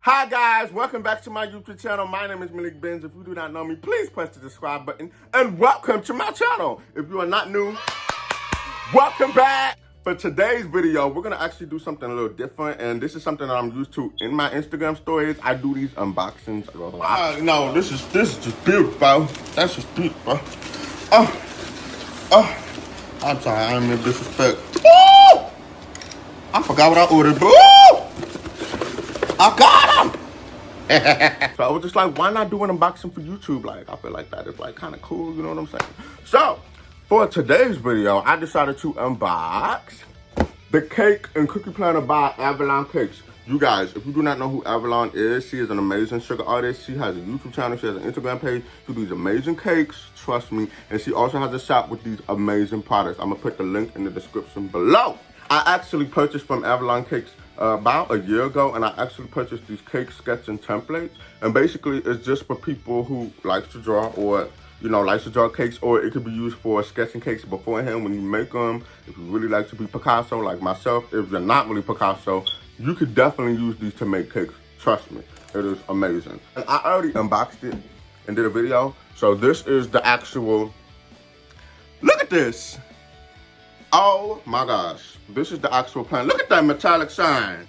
Hi guys, welcome back to my YouTube channel. My name is Malek. If you do not know me, please press the subscribe button and welcome to my channel. If you are not new, welcome back. For today's video, we're gonna actually do something a little different, and this is something that I'm used to in my Instagram stories. I do these unboxings a lot. No, this is just beautiful, bro. That's just beautiful, bro. I'm sorry, I didn't mean disrespect. Ooh! I forgot what I ordered, bro. I got him! So I was just like, why not do an unboxing for YouTube? Like, I feel like that is like kind of cool, you know what I'm saying? So, for today's video, I decided to unbox the cake and cookie planner by Avalon Cakes. You guys, if you do not know who Avalon is, she is an amazing sugar artist. She has a YouTube channel, she has an Instagram page. She does amazing cakes, trust me. And she also has a shop with these amazing products. I'm gonna put the link in the description below. I actually purchased from Avalon Cakes about a year ago, and I actually purchased these cake sketching templates. And basically, it's just for people who like to draw, or likes to draw cakes, or it could be used for sketching cakes beforehand when you make them. If you really like to be Picasso like myself, if you're not really Picasso, you could definitely use these to make cakes. Trust me, it is amazing. And I already unboxed it and did a video. So this is the actual, look at this. Oh my gosh, this is the actual plan. Look at that metallic shine.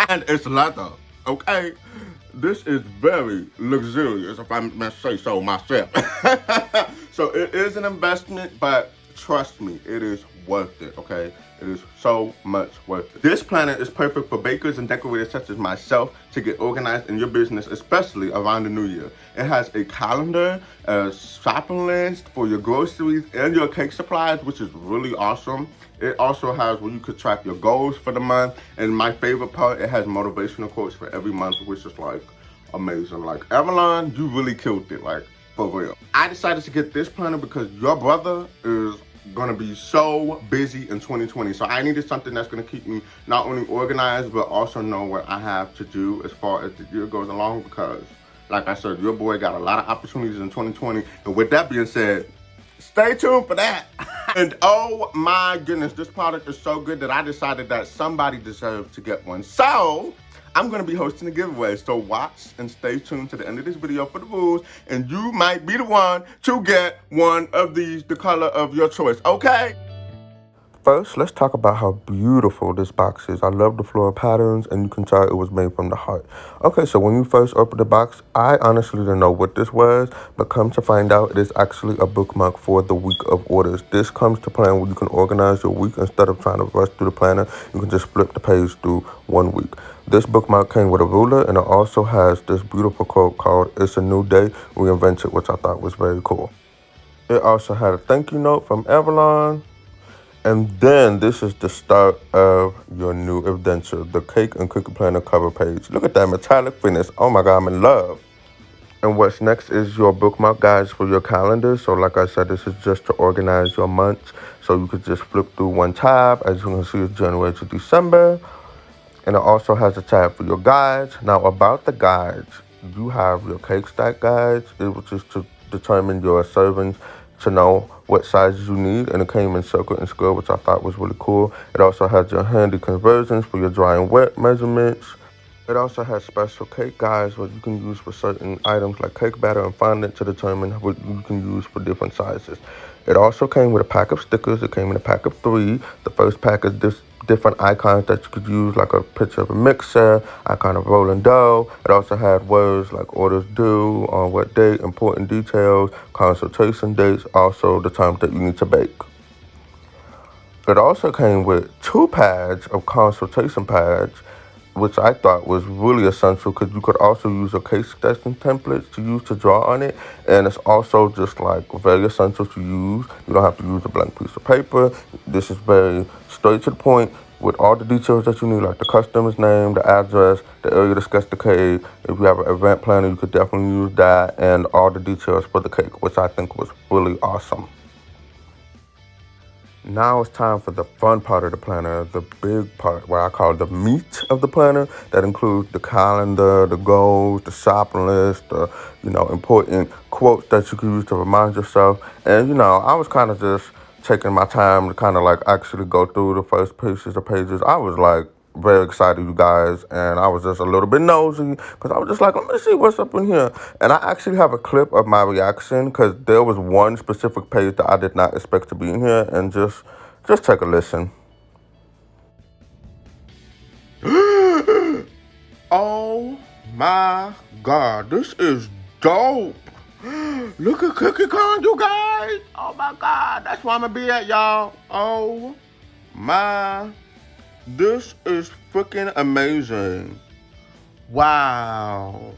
And it's leather, okay? This is very luxurious, if I must say so myself. So it is an investment, but trust me, it is worth it, okay? It is so much worth it. This planner is perfect for bakers and decorators such as myself to get organized in your business, especially around the new year. It has a calendar, a shopping list for your groceries and your cake supplies, which is really awesome. It also has where you could track your goals for the month. And my favorite part, it has motivational quotes for every month, which is like amazing. Like, Avalon, you really killed it, like, for real. I decided to get this planner because your brother is gonna be so busy in 2020. So I needed something that's gonna keep me not only organized, but also know what I have to do as far as the year goes along, because like I said, your boy got a lot of opportunities in 2020. And with that being said, stay tuned for that. And oh my goodness, this product is so good that I decided that somebody deserved to get one. So I'm gonna be hosting a giveaway, so watch and stay tuned to the end of this video for the rules, and you might be the one to get one of these, the color of your choice, okay? First, let's talk about how beautiful this box is. I love the floral patterns, and you can tell it was made from the heart. Okay, so when you first open the box, I honestly didn't know what this was, but come to find out, it is actually a bookmark for the week of orders. This comes to plan where you can organize your week. Instead of trying to rush through the planner, you can just flip the page through 1 week. This bookmark came with a ruler, and it also has this beautiful quote called, "It's a new day, reinvent it," which I thought was very cool. It also had a thank you note from Avalon. And then this is the start of your new adventure, the cake and cookie planner cover page. Look at that metallic finish. Oh my God, I'm in love. And what's next is your bookmark guides for your calendar. So like I said, this is just to organize your months. So you could just flip through one tab. As you can see, it's January to December. And it also has a tab for your guides. Now about the guides, you have your cake stack guides, which is to determine your servings, to know what sizes you need, and it came in circle and square, which I thought was really cool. It also has your handy conversions for your dry and wet measurements. It also has special cake guides what you can use for certain items like cake batter and fondant to determine what you can use for different sizes. It also came with a pack of stickers. It came in a pack of 3. The first pack is different icons that you could use, like a picture of a mixer, icon of rolling dough. It also had words like orders due, on what date, important details, consultation dates, also the time that you need to bake. It also came with 2 pads of consultation pads, which I thought was really essential because you could also use your cake sketching templates to use to draw on it. And it's also just like very essential to use. You don't have to use a blank piece of paper. This is very straight to the point with all the details that you need, like the customer's name, the address, the area to sketch the cake. If you have an event planner, you could definitely use that, and all the details for the cake, which I think was really awesome. Now it's time for the fun part of the planner, the big part, what I call the meat of the planner. That includes the calendar, the goals, the shopping list, the, important quotes that you can use to remind yourself. And, I was kind of just taking my time to kind of like actually go through the first pieces of pages, I was like very excited, you guys, and I was just a little bit nosy because I was just like, let me see what's up in here. And I actually have a clip of my reaction because there was one specific page that I did not expect to be in here, and just take a listen. Oh my God, this is dope. Look at Cookie Con, you guys. Oh my God, that's where I'm gonna be at, y'all. Oh my, this is freaking amazing. Wow.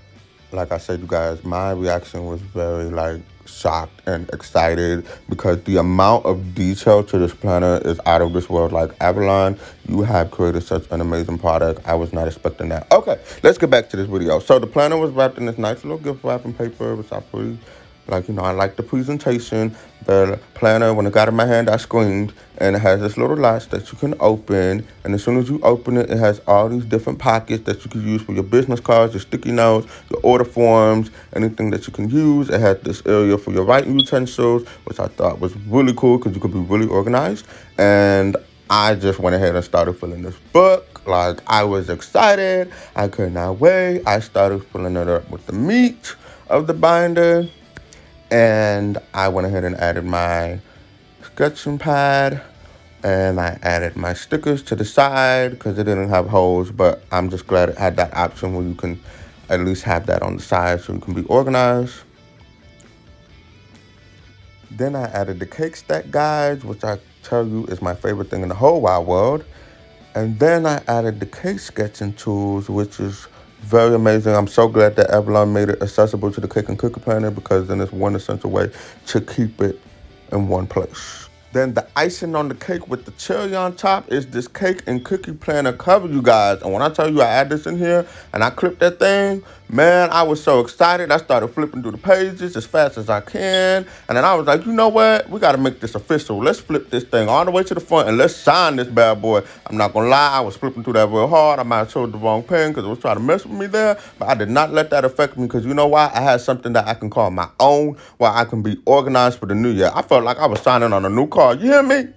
Like I said, you guys, my reaction was very like shocked and excited because the amount of detail to this planner is out of this world. Like, Avalon, you have created such an amazing product. I was not expecting that. Okay, let's get back to this video. So the planner was wrapped in this nice little gift wrapping paper, which I pretty like, you know, I like the presentation. The planner, when it got in my hand, I screamed. And it has this little latch that you can open. And as soon as you open it, it has all these different pockets that you can use for your business cards, your sticky notes, your order forms, anything that you can use. It had this area for your writing utensils, which I thought was really cool because you could be really organized. And I just went ahead and started filling this book. Like, I was excited. I could not wait. I started filling it up with the meat of the binder. And I went ahead and added my sketching pad, and I added my stickers to the side because it didn't have holes, but I'm just glad it had that option where you can at least have that on the side so you can be organized. Then I added the cake stack guides, which I tell you is my favorite thing in the whole wide world. And then I added the cake sketching tools, which is very amazing. I'm so glad that Avalon made it accessible to the cake and cookie planner because then it's one essential way to keep it in one place. Then the icing on the cake with the cherry on top is this cake and cookie planner cover, you guys. And when I tell you I add this in here and I clipped that thing, man, I was so excited. I started flipping through the pages as fast as I can. And then I was like, you know what? We got to make this official. Let's flip this thing all the way to the front and let's sign this bad boy. I'm not going to lie. I was flipping through that real hard. I might have chose the wrong pen because it was trying to mess with me there. But I did not let that affect me because you know why? I had something that I can call my own where I can be organized for the new year. I felt like I was signing on a new car. You hear me?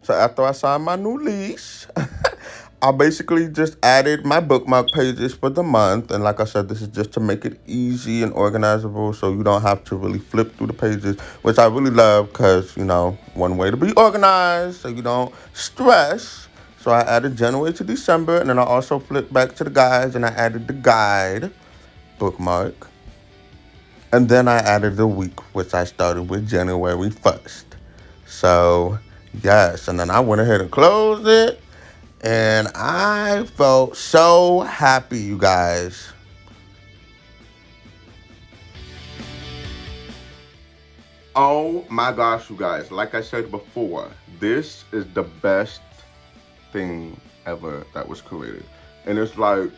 So after I signed my new lease, I basically just added my bookmark pages for the month. And like I said, this is just to make it easy and organizable so you don't have to really flip through the pages, which I really love because, you know, one way to be organized so you don't stress. So I added January to December, and then I also flipped back to the guides and I added the guide bookmark. And then I added the week, which I started with January 1st. So, yes, and then I went ahead and closed it. And I felt so happy, you guys. Oh my gosh, you guys. Like I said before, this is the best thing ever that was created. And it's like,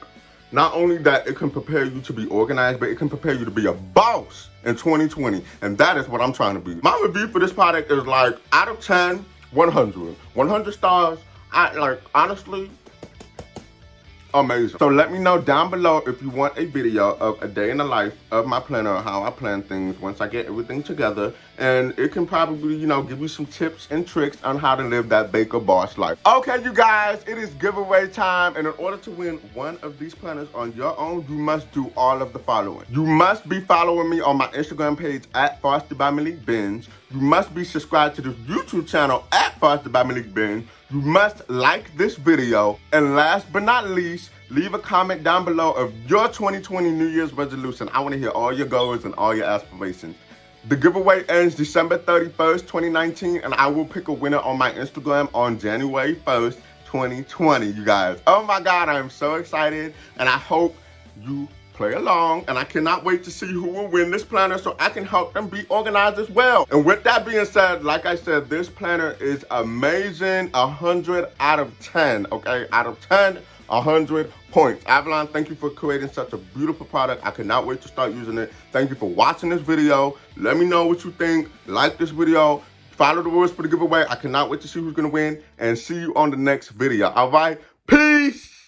not only that it can prepare you to be organized, but it can prepare you to be a boss in 2020. And that is what I'm trying to be. My review for this product is like, out of 10, 100. 100 stars. I like, honestly, amazing. So let me know down below if you want a video of a day in the life of my planner, how I plan things once I get everything together. And it can probably, you know, give you some tips and tricks on how to live that baker boss life. Okay, you guys, it is giveaway time. And in order to win one of these planners on your own, you must do all of the following. You must be following me on my Instagram page at Fostered by Malek Benz. You must be subscribed to this YouTube channel at Fostered by Malek Benz. You must like this video. And last but not least, leave a comment down below of your 2020 New Year's resolution. I want to hear all your goals and all your aspirations. The giveaway ends December 31st, 2019, and I will pick a winner on my Instagram on January 1st, 2020, you guys. Oh my God, I am so excited, and I hope you play along, and I cannot wait to see who will win this planner so I can help them be organized as well. And with that being said, like I said, this planner is amazing. 100 out of 10, okay? Out of 10, 100 points. Avalon, thank you for creating such a beautiful product. I cannot wait to start using it. Thank you for watching this video. Let me know what you think. Like this video. Follow the rules for the giveaway. I cannot wait to see who's gonna win, and see you on the next video. All right? Peace!